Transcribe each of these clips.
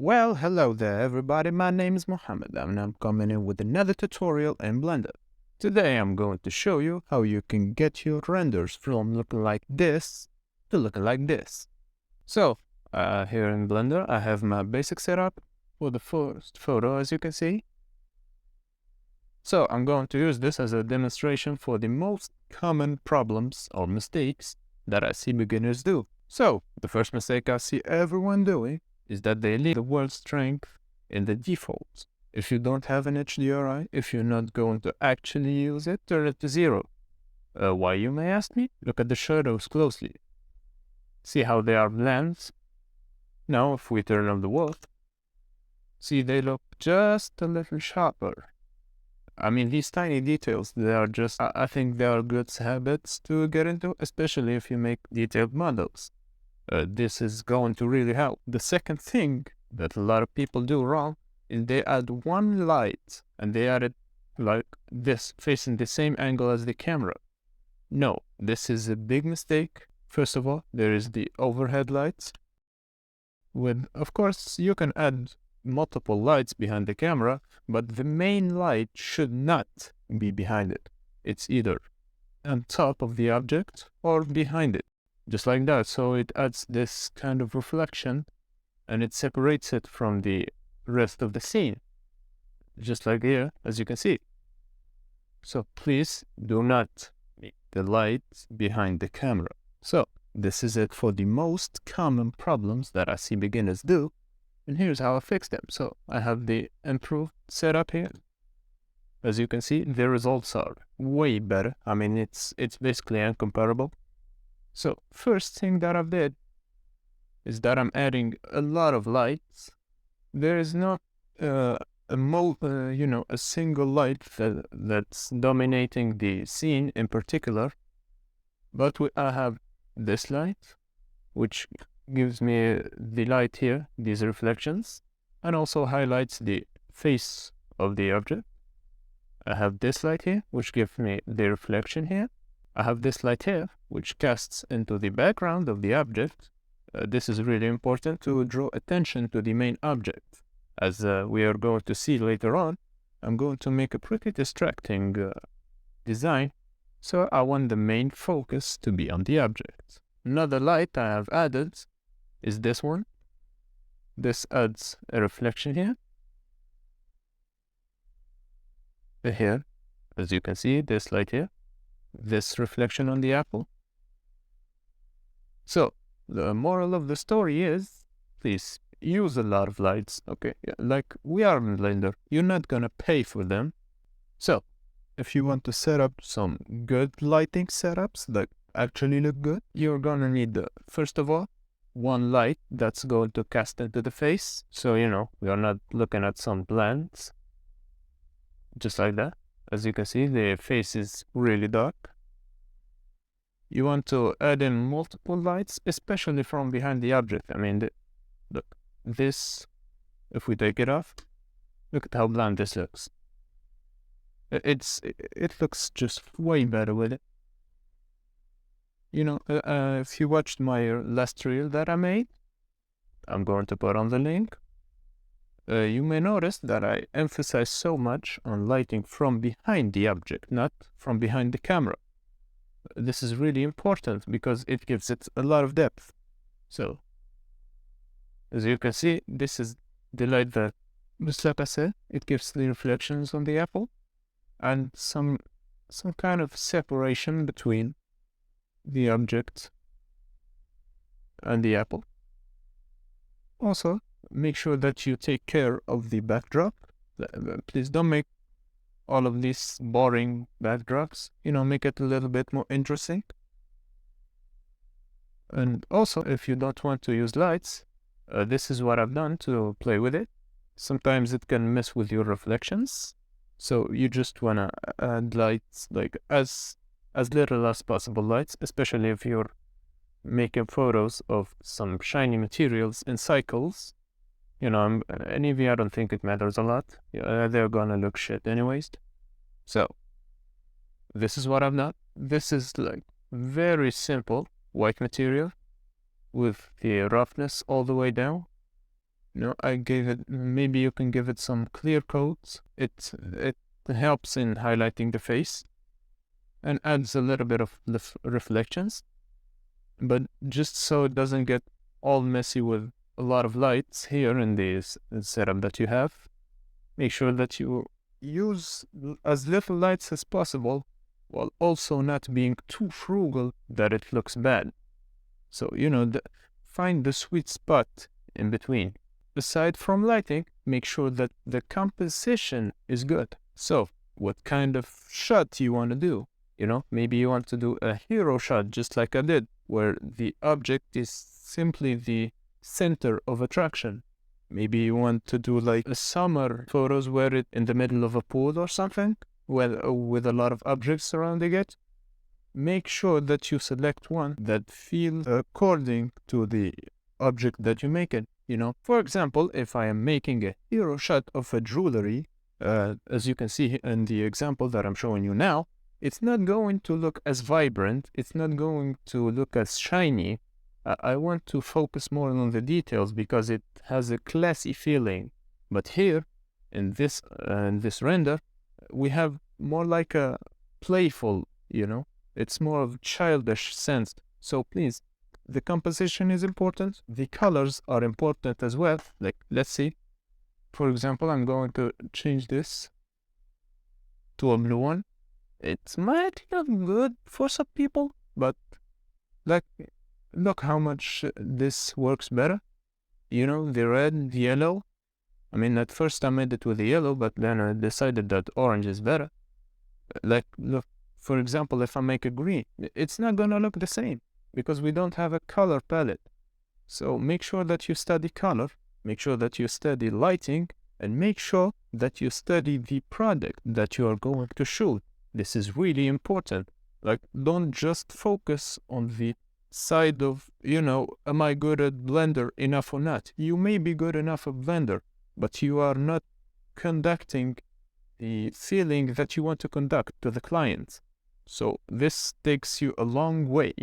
Well, hello there everybody, my name is Mohammed and I'm coming in with another tutorial in Blender. Today I'm going to show you how you can get your renders from looking like this to looking like this. So, here in Blender I have my basic setup for the first photo, as you can see. So I'm going to use this as a demonstration for the most common problems or mistakes that I see beginners do. So, the first mistake I see everyone doing is that they leave the world strength in the default. If you don't have an HDRI, if you're not going to actually use it, turn it to 0. Why, you may ask me? Look at the shadows closely. See how they are blends? Now, if we turn on the world, see they look just a little sharper. I mean, these tiny details, they are just, I think they are good habits to get into, especially if you make detailed models. This is going to really help. The second thing that a lot of people do wrong is they add one light and they add it like this, facing the same angle as the camera. No, this is a big mistake. First of all, there is the overhead lights. Of course, you can add multiple lights behind the camera, but the main light should not be behind it. It's either on top of the object or behind it. Just like that, so it adds this kind of reflection and it separates it from the rest of the scene. Just like here, as you can see. So please do not make the light behind the camera. So this is it for the most common problems that I see beginners do. And here's how I fix them. So I have the improved setup here. As you can see, the results are way better. I mean, it's basically incomparable. So first thing that I've did is that I'm adding a lot of lights. There is not a single light that's dominating the scene in particular, but I have this light, which gives me the light here, these reflections, and also highlights the face of the object. I have this light here, which gives me the reflection here. I have this light here, which casts into the background of the object. This is really important to draw attention to the main object. As we are going to see later on, I'm going to make a pretty distracting design, so I want the main focus to be on the object. Another light I have added is this one. This adds a reflection here. Here, as you can see, this light here. This reflection on the apple. So the moral of the story is, please use a lot of lights. Okay, like we are in Blender, you're not gonna pay for them. So if you want to set up some good lighting setups that actually look good, you're gonna need, first of all, one light that's going to cast into the face. So, we are not looking at some blends. Just like that. As you can see, the face is really dark. You want to add in multiple lights, especially from behind the object. I mean, look, this, if we take it off, look at how bland this looks. It looks just way better with it. If you watched my last reel that I made, I'm going to put on the link. You may notice that I emphasize so much on lighting from behind the object, not from behind the camera. This is really important because it gives it a lot of depth. So, as you can see, this is the light that, just like I said, it gives the reflections on the apple and some kind of separation between the object and the apple. Also, make sure that you take care of the backdrop. Please don't make all of these boring backdrops. Make it a little bit more interesting. And also, if you don't want to use lights, this is what I've done to play with it. Sometimes it can mess with your reflections. So you just want to add lights, like as little as possible lights, especially if you're making photos of some shiny materials in cycles. Anyway, I don't think it matters a lot. They're gonna look shit anyways. So, this is what I've done. This is like very simple white material with the roughness all the way down. I gave it, maybe you can give it some clear coats. It helps in highlighting the face and adds a little bit of reflections, but just so it doesn't get all messy with a lot of lights here in this setup that you have. Make sure that you use as little lights as possible while also not being too frugal that it looks bad. So, find the sweet spot in between. Aside from lighting, make sure that the composition is good. So, what kind of shot you want to do? Maybe you want to do a hero shot just like I did, where the object is simply the center of attraction. Maybe you want to do like a summer photos where it's in the middle of a pool or something, with a lot of objects surrounding it. Make sure that you select one that feels according to the object that you make it. For example, if I am making a hero shot of a jewelry, as you can see in the example that I'm showing you now, it's not going to look as vibrant. It's not going to look as shiny. I want to focus more on the details because it has a classy feeling. But here, in this render, we have more like a playful, it's more of childish sense. So please, the composition is important. The colors are important as well. Like, let's see. For example, I'm going to change this to a blue one. It might look good for some people, but look how much this works better. The red, the yellow. I mean, at first I made it with the yellow, but then I decided that orange is better. Look, for example, if I make a green, it's not gonna look the same because we don't have a color palette. So make sure that you study color, make sure that you study lighting, and make sure that you study the product that you are going to shoot. This is really important. Don't just focus on the side of, am I good at Blender enough or not? You may be good enough at Blender, but you are not conducting the feeling that you want to conduct to the client. So this takes you a long way.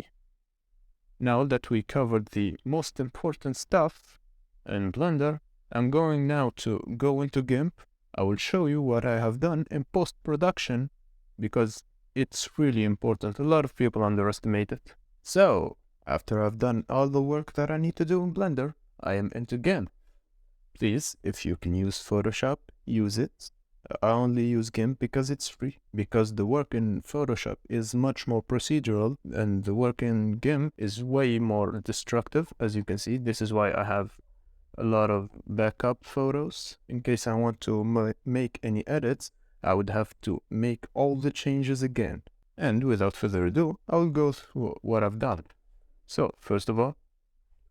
Now that we covered the most important stuff in Blender, I'm going now to go into Gimp. I will show you what I have done in post-production because it's really important. A lot of people underestimate it. So, after I've done all the work that I need to do in Blender, I am into Gimp. Please, if you can use Photoshop, use it. I only use Gimp because it's free. Because the work in Photoshop is much more procedural and the work in Gimp is way more destructive. As you can see, this is why I have a lot of backup photos. In case I want to make any edits, I would have to make all the changes again. And without further ado, I'll go through what I've done. So, first of all,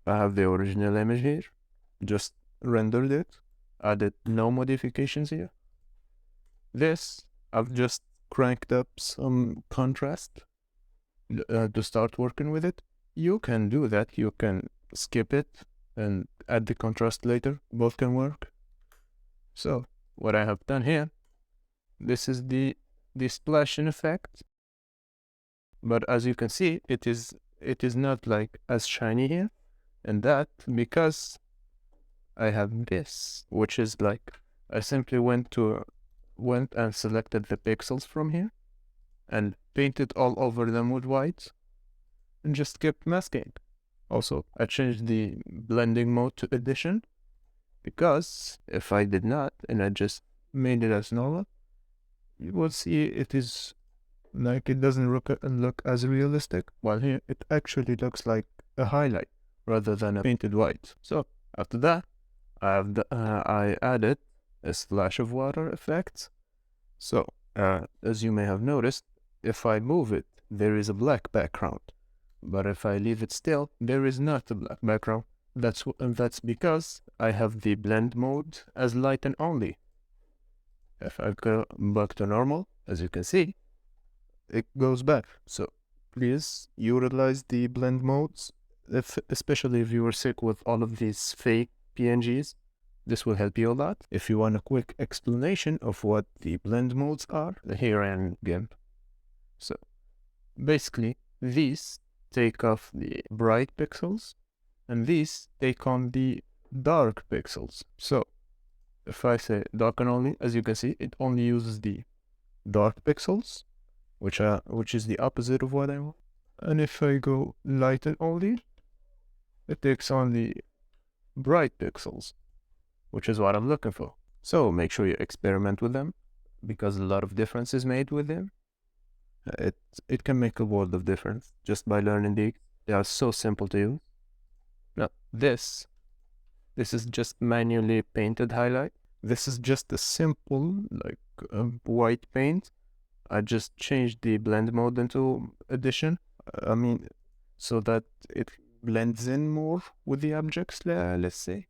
I have the original image here. Just rendered it. Added no modifications here. This, I've just cranked up some contrast to start working with it. You can do that. You can skip it and add the contrast later. Both can work. So, what I have done here, this is the splashing effect. But as you can see, it is not like as shiny here. And that because I have this, which is like, I simply went and selected the pixels from here and painted all over them with white and just kept masking. Also, I changed the blending mode to edition because if I did not and I just made it as normal, you will see it is like it doesn't look as realistic, while here it actually looks like a highlight rather than a painted white. So after that, I added a splash of water effect. So as you may have noticed, if I move it, there is a black background. But if I leave it still, there is not a black background. That's because I have the blend mode as light and only. If I go back to normal, as you can see, it goes back. So please utilize the blend modes, especially if you were sick with all of these fake PNGs. This will help you a lot. If you want a quick explanation of what the blend modes are, here in Gimp. So basically, these take off the bright pixels, and these take on the dark pixels. So if I say darken only, as you can see, it only uses the dark pixels, which is the opposite of what I want. And if I go lighten only, it takes on the bright pixels, which is what I'm looking for. So make sure you experiment with them, because a lot of difference is made with them. It can make a world of difference just by learning these. They are so simple to use. Now this is just manually painted highlight. This is just a simple like white paint. I just changed the blend mode into addition. So that it blends in more with the objects, let's say.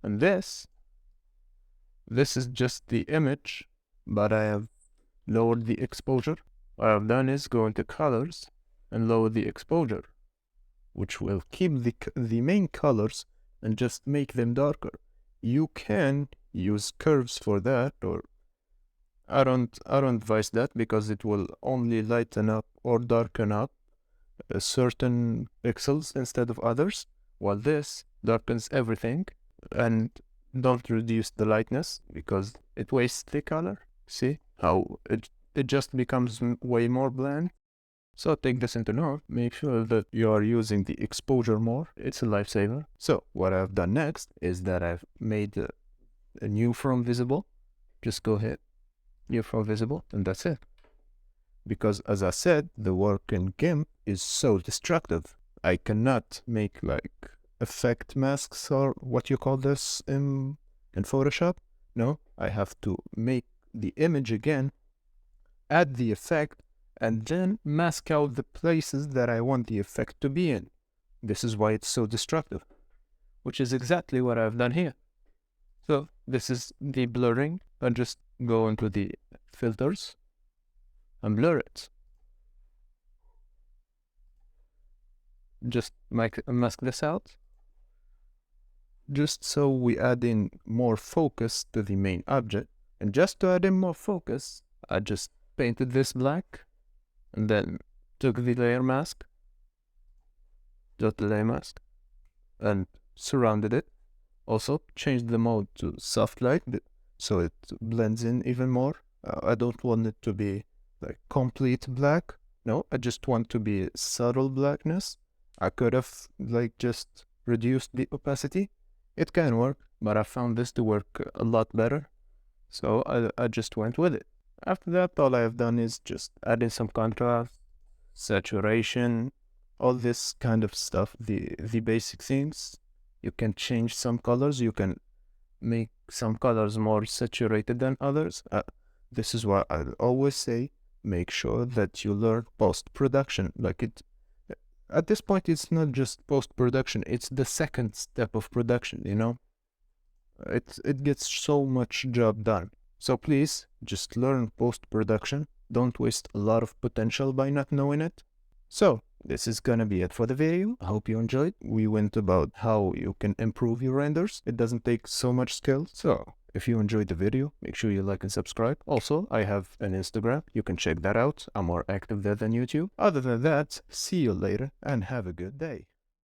And this is just the image, but I have lowered the exposure. What I've done is go into colors and lower the exposure, which will keep the main colors and just make them darker. You can use curves for that, or I don't advise that, because it will only lighten up or darken up certain pixels instead of others, while this darkens everything and don't reduce the lightness because it wastes the color. See how it just becomes way more bland? So take this into note. Make sure that you are using the exposure more. It's a lifesaver. So what I've done next is that I've made a new from visible. Just go ahead, new from visible, and that's it. Because as I said, the work in Gimp is so destructive. I cannot make like effect masks, or what you call this in Photoshop. No, I have to make the image again, add the effect, and then mask out the places that I want the effect to be in. This is why it's so destructive, which is exactly what I've done here. So this is the blurring. I just go into the filters and blur it. Just mask this out, just so we add in more focus to the main object. And just to add in more focus, I just painted this black and then took the layer mask, and surrounded it. Also changed the mode to soft light so it blends in even more. I don't want it to be like complete black. No, I just want to be subtle blackness. I could have like just reduced the opacity. It can work, but I found this to work a lot better, so I just went with it. After that, all I have done is just add in some contrast, saturation, all this kind of stuff, the basic things. You can change some colors, you can make some colors more saturated than others. This is why I always say, make sure that you learn post-production. At this point, it's not just post-production, it's the second step of production, you know? It gets so much job done. So please, just learn post-production. Don't waste a lot of potential by not knowing it. So, this is gonna be it for the video. I hope you enjoyed. We went about how you can improve your renders. It doesn't take so much skill. So, if you enjoyed the video, make sure you like and subscribe. Also, I have an Instagram. You can check that out. I'm more active there than YouTube. Other than that, see you later and have a good day.